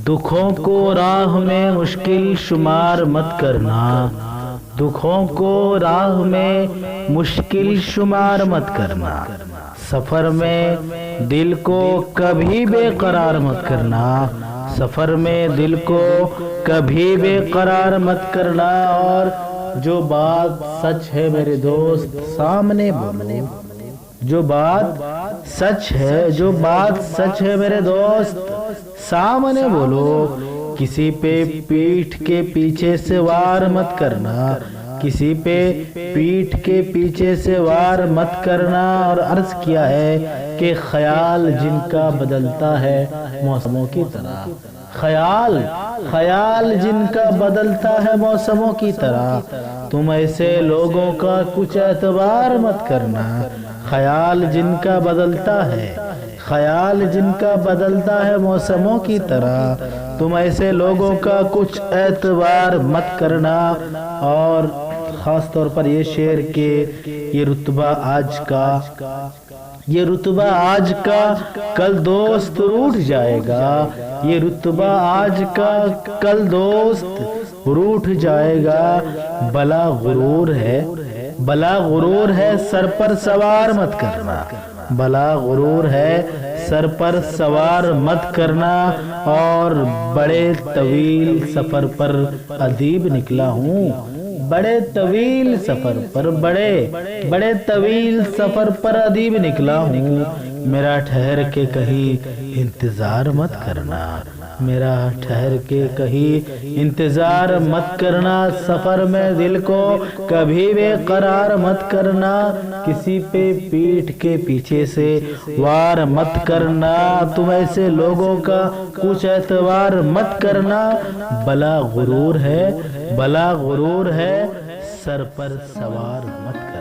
دکھوں کو راہ میں مشکل شمار مت کرنا، دکھوں کو راہ میں مشکل شمار مت کرنا، سفر میں دل کو کبھی بے قرار مت کرنا، سفر میں دل کو کبھی بے قرار مت کرنا۔ اور جو بات سچ ہے میرے دوست سامنے بولو، جو بات سچ ہے، جو بات سچ ہے میرے دوست سامنے بولو، کسی پہ پیٹھ کے پیچھے سے وار مت کرنا، کسی پہ پیٹھ کے پیچھے سے وار مت کرنا۔ اور عرض کیا ہے کہ خیال جن کا بدلتا ہے موسموں کی طرح، خیال جن کا بدلتا ہے موسموں کی طرح، تم ایسے لوگوں کا کچھ اعتبار مت کرنا۔ خیال جن کا بدلتا ہے، خیال جن کا بدلتا ہے موسموں کی طرح، تم ایسے لوگوں کا کچھ اعتبار مت کرنا۔ اور خاص طور پر یہ شعر کہ یہ رتبہ آج کا کل دوست روٹھ جائے گا، یہ رتبہ آج کا کل دوست روٹھ جائے گا۔ بلا غرور ہے سر پر سوار مت کرنا، بلا غرور ہے سر پر سوار مت کرنا۔ اور بڑے طویل سفر پر ادیب نکلا ہوں، بڑے طویل سفر پر بڑے طویل سفر پر ادیب نکلا ہوں، میرا ٹھہر کے کہیں انتظار مت کرنا، میرا ٹھہر کے کہیں انتظار مت کرنا، سفر میں دل کو کبھی بے قرار مت کرنا، کسی پہ پیٹھ کے پیچھے سے وار مت کرنا، تم ایسے لوگوں کا کچھ اعتبار مت کرنا۔ بلا غرور ہے سر پر سوار مت کرنا۔